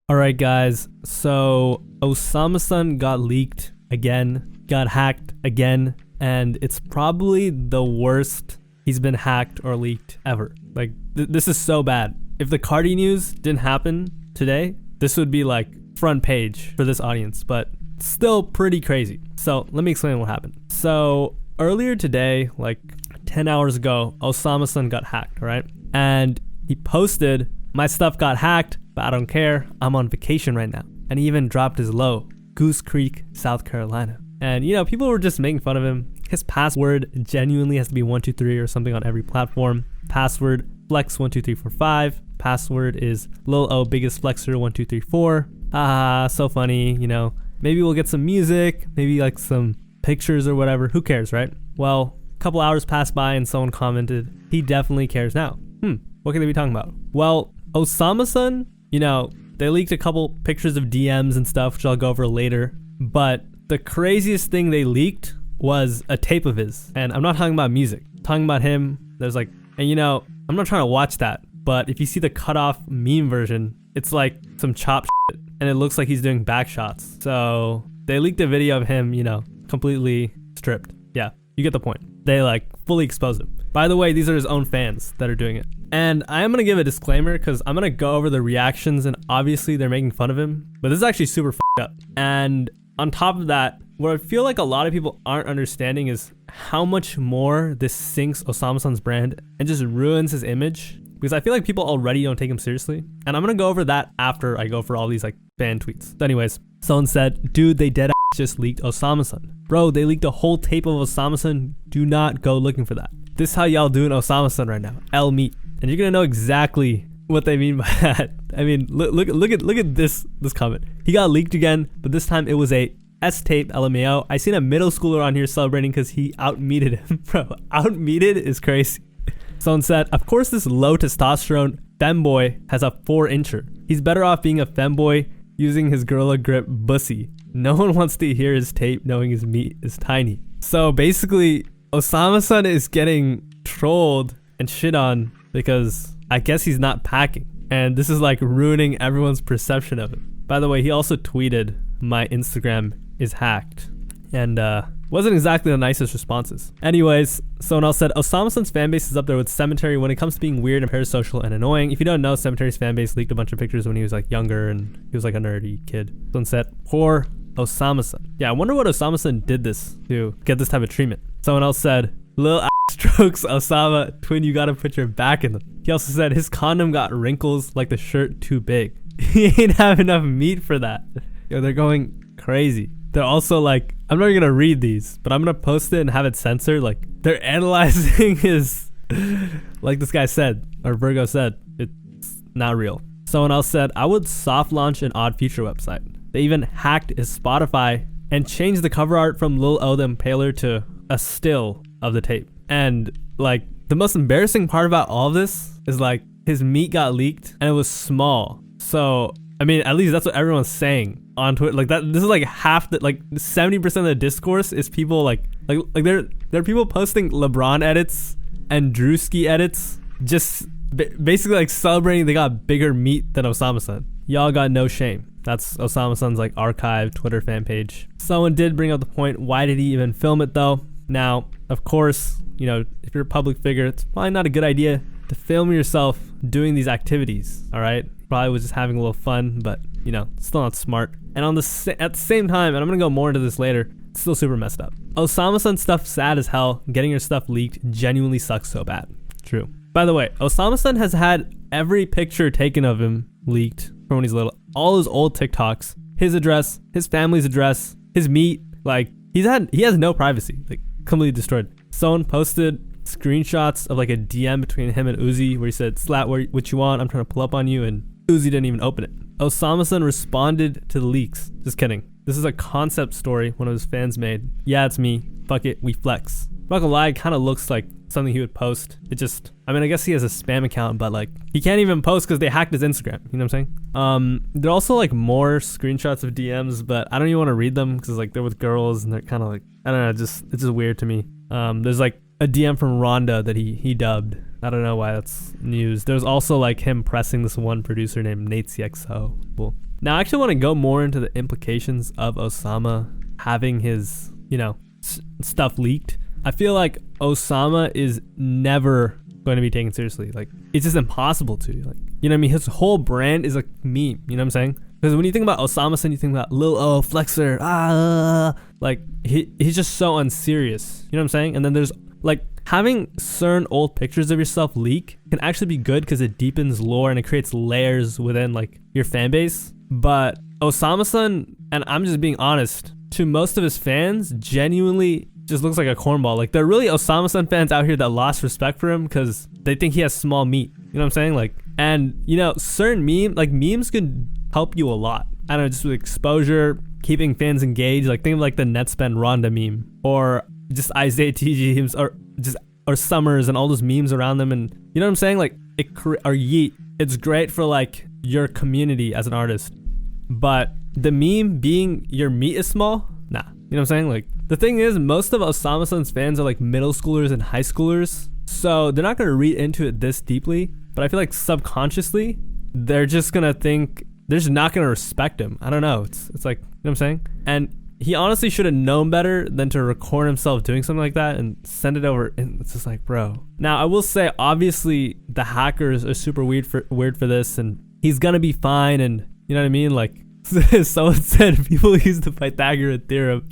Alright guys, so Osamason got leaked again, got hacked again, and it's probably the worst he's been hacked or leaked ever. Like, this is so bad. If the Cardi news didn't happen today, this would be like front page for this audience, but still pretty crazy. So let me explain what happened. So earlier today, like 10 hours ago, Osamason got hacked, right? And he posted, "My stuff got hacked, but I don't care. I'm on vacation right now." And he even dropped his low, Goose Creek, South Carolina. And people were just making fun of him. His password genuinely has to be 123 or something on every platform. Password flex12345. Password is Lil O biggest flexer 1234. So funny, Maybe we'll get some music, maybe like some pictures or whatever. Who cares, right? Well, a couple hours passed by and someone commented, "He definitely cares now." What can they be talking about? Well, Osamason, they leaked a couple pictures of DMs and stuff, which I'll go over later. But the craziest thing they leaked was a tape of his. And I'm not talking about music. I'm talking about him. There's like, and I'm not trying to watch that, but if you see the cutoff meme version, it's like some chopped shit, and it looks like he's doing back shots. So they leaked a video of him, completely stripped. Yeah, you get the point. They like fully exposed him. By the way, these are his own fans that are doing it. And I am going to give a disclaimer because I'm going to go over the reactions, and obviously they're making fun of him, but this is actually super f***ed up. And on top of that, what I feel like a lot of people aren't understanding is how much more this sinks Osamason's brand and just ruins his image, because I feel like people already don't take him seriously. And I'm going to go over that after I go for all these like fan tweets. So anyways, someone said, "Dude, they dead ass just leaked Osamason." Bro, they leaked a whole tape of Osamason. Do not go looking for that. This is how y'all doing Osamason right now. L meat. And you're gonna know exactly what they mean by that. I mean, look at this comment. He got leaked again, but this time it was a S-tape LMAO. I seen a middle schooler on here celebrating because he out-meated him. Bro, out-meated is crazy. Someone said, "Of course this low testosterone femboy has a 4-incher. He's better off being a femboy using his Gorilla Grip bussy. No one wants to hear his tape knowing his meat is tiny." So basically, Osamason is getting trolled and shit on because I guess he's not packing. And this is like ruining everyone's perception of him. By the way, he also tweeted, "My Instagram is hacked." And wasn't exactly the nicest responses. Anyways, someone else said, "Osamason's fanbase is up there with Cemetery when it comes to being weird and parasocial and annoying. If you don't know, Cemetery's fanbase leaked a bunch of pictures when he was like younger and he was like a nerdy kid." Someone said, "Poor Osamason." Yeah, I wonder what Osamason did this to get this type of treatment. Someone else said, "Lil ass strokes Osama, twin, you gotta put your back in them." He also said his condom got wrinkles like the shirt too big. He ain't have enough meat for that. Yo, they're going crazy. They're also like, I'm not even gonna read these, but I'm gonna post it and have it censored. Like, they're analyzing his, like this guy said, or Virgo said, it's not real. Someone else said, "I would soft launch an Odd Future website. They even hacked his Spotify and changed the cover art from Lil O the Impaler to a still of the tape." And like, the most embarrassing part about all of this is like, his meat got leaked and it was small. So, I mean, at least that's what everyone's saying on Twitter. Like that, this is like half the, like 70% of the discourse is people like there are people posting LeBron edits and Drewski edits, just basically like celebrating they got bigger meat than Osamason. Y'all got no shame. That's Osamason's like archive Twitter fan page. Someone did bring up the point, why did he even film it though? Now, of course, if you're a public figure, it's probably not a good idea to film yourself doing these activities, all right? Probably was just having a little fun, but, still not smart. And at the same time, and I'm going to go more into this later, it's still super messed up. Osamason stuff sad as hell. Getting your stuff leaked genuinely sucks so bad. True. By the way, Osamason has had every picture taken of him leaked from when he's little. All his old TikToks, his address, his family's address, his meat, like, he has no privacy, like, completely destroyed. Someone posted screenshots of like a DM between him and Uzi where he said, "Slat, what you want? I'm trying to pull up on you," and Uzi didn't even open it. Osamason responded to the leaks. Just kidding. This is a concept story one of his fans made. "Yeah, it's me. Fuck it, we flex." I'm not gonna lie, it kind of looks like something he would post. I guess he has a spam account, but like, he can't even post because they hacked his Instagram. You know what I'm saying? There are also like more screenshots of DMs, but I don't even want to read them because like they're with girls and they're kind of like, I don't know, it's just weird to me. There's like a DM from Rhonda that he dubbed. I don't know why that's news. There's also like him pressing this one producer named Nate CXO. Well, Now I actually want to go more into the implications of Osama having his, stuff leaked. I feel like Osama is never going to be taken seriously. Like, it's just impossible to. Like, you know what I mean? His whole brand is a meme. You know what I'm saying? Because when you think about Osamason, you think about Lil O, Flexer, like he's just so unserious. You know what I'm saying? And then there's like having certain old pictures of yourself leak can actually be good because it deepens lore and it creates layers within like your fan base. But Osamason, and I'm just being honest, to most of his fans, genuinely just looks like a cornball. Like, there are really Osamason fans out here that lost respect for him because they think he has small meat. You know what I'm saying? Like, and certain memes can help you a lot. I don't know, just with exposure, keeping fans engaged. Like, think of like the Netspend Ronda meme, or just Isaiah TG memes, or Summers and all those memes around them. And you know what I'm saying? Like, or Yeet. It's great for like your community as an artist, but the meme being your meat is small, nah. You know what I'm saying? Like, the thing is, most of Osamason's fans are like middle schoolers and high schoolers, so they're not gonna read into it this deeply. But I feel like subconsciously, they're just gonna think, they're just not gonna respect him. I don't know. It's like, you know what I'm saying? And he honestly should have known better than to record himself doing something like that and send it over. And it's just like, bro. Now, I will say, obviously, the hackers are super weird for this, and he's gonna be fine. And you know what I mean? Like, someone said people use the Pythagorean theorem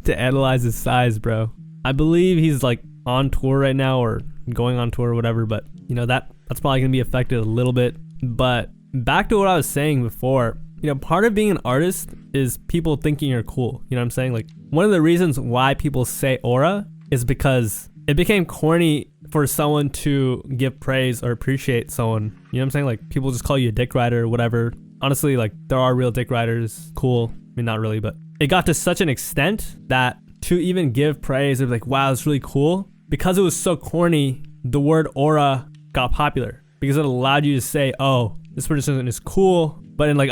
to analyze his size, bro. I believe he's like on tour right now or going on tour or whatever, but that's probably gonna be affected a little bit. But back to what I was saying before, part of being an artist is people thinking you're cool. You know what I'm saying? Like, one of the reasons why people say aura is because it became corny for someone to give praise or appreciate someone. You know what I'm saying? Like, people just call you a dick rider or whatever. Honestly, like, there are real dick riders. Cool. I mean, not really, but it got to such an extent that to even give praise, they're like, wow, it's really cool. Because it was so corny, the word aura got popular because it allowed you to say, oh, this person is cool, but in like,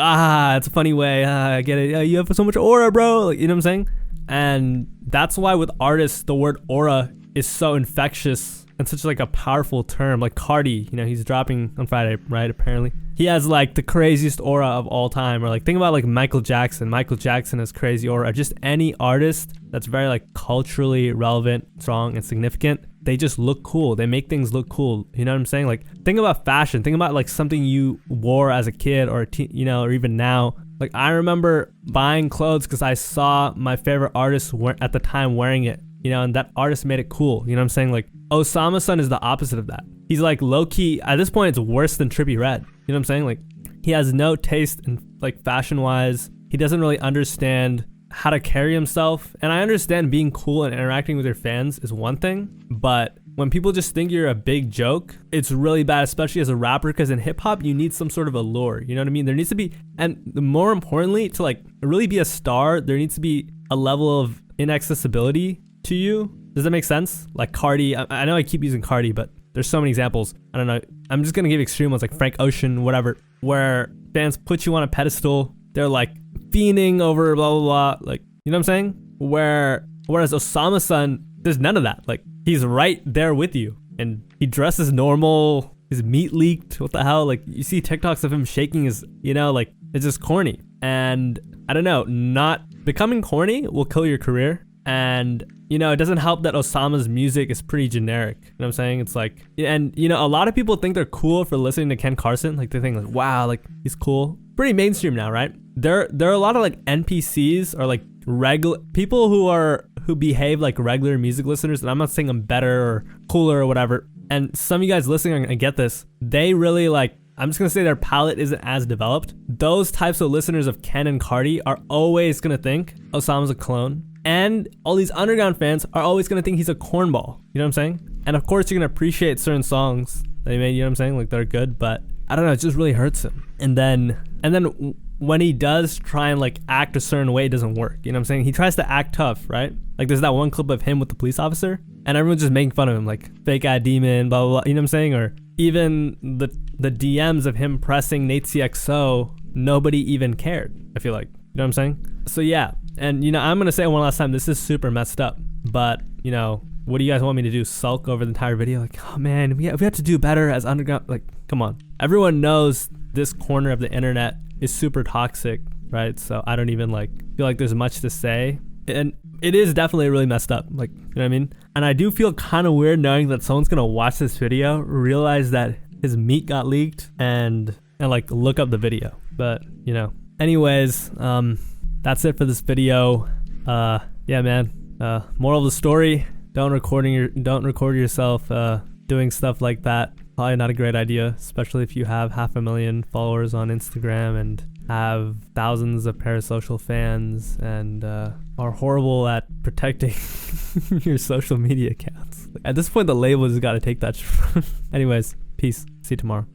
it's a funny way. I get it. You have so much aura, bro. Like, you know what I'm saying? And that's why with artists, the word aura is so infectious and such like a powerful term. Like Cardi, he's dropping on Friday, right? Apparently. He has like the craziest aura of all time. Or like, think about like Michael Jackson. Michael Jackson has crazy aura. Or just any artist that's very like culturally relevant, strong, and significant. They just look cool. They make things look cool. You know what I'm saying? Like, think about fashion. Think about like something you wore as a kid or or even now. Like, I remember buying clothes because I saw my favorite artist at the time wearing it. And that artist made it cool. You know what I'm saying? Like, Osamason is the opposite of that. He's like low-key, at this point, it's worse than Trippie Redd. You know what I'm saying? Like, he has no taste in like fashion-wise. He doesn't really understand how to carry himself. And I understand being cool and interacting with your fans is one thing, but when people just think you're a big joke, it's really bad, especially as a rapper, because in hip-hop, you need some sort of allure. You know what I mean? There needs to be, and more importantly, to like really be a star, there needs to be a level of inaccessibility to you. Does that make sense? Like Cardi, I know I keep using Cardi, but there's so many examples. I don't know. I'm just going to give extreme ones like Frank Ocean, whatever, where fans put you on a pedestal. They're like fiending over blah, blah, blah. Like, you know what I'm saying? Whereas Osamason, there's none of that. Like, he's right there with you and he dresses normal. His meat leaked. What the hell? Like, you see TikToks of him shaking his, like, it's just corny. And I don't know, not becoming corny will kill your career. And, it doesn't help that Osama's music is pretty generic. You know what I'm saying? It's like, and, a lot of people think they're cool for listening to Ken Carson. Like, they think like, wow, like, he's cool. Pretty mainstream now, right? There are a lot of like NPCs or like regular people who behave like regular music listeners. And I'm not saying I'm better or cooler or whatever. And some of you guys listening are going to get this. They really like, I'm just going to say their palate isn't as developed. Those types of listeners of Ken and Cardi are always going to think Osama's a clone. And all these underground fans are always going to think he's a cornball. You know what I'm saying? And of course, you're going to appreciate certain songs that he made, you know what I'm saying? Like, they're good, but I don't know, it just really hurts him. And then when he does try and like act a certain way, it doesn't work. You know what I'm saying? He tries to act tough, right? Like, there's that one clip of him with the police officer and everyone's just making fun of him, like fake eye demon, blah, blah, blah. You know what I'm saying? Or even the DMs of him pressing Nate CXO, nobody even cared, I feel like. You know what I'm saying? So yeah. And, I'm going to say it one last time. This is super messed up. But, what do you guys want me to do? Sulk over the entire video? Like, oh, man, we have to do better as underground. Like, come on. Everyone knows this corner of the internet is super toxic, right? So I don't even like feel like there's much to say. And it is definitely really messed up, like, you know what I mean? And I do feel kind of weird knowing that someone's gonna watch this video, realize that his meat got leaked, and like look up the video. But, you know, anyways, that's it for this video. Yeah, man. Moral of the story: don't record yourself doing stuff like that. Probably not a great idea, especially if you have 500,000 followers on Instagram and have thousands of parasocial fans and are horrible at protecting your social media accounts. At this point, the label has got to take that. Anyways, peace. See you tomorrow.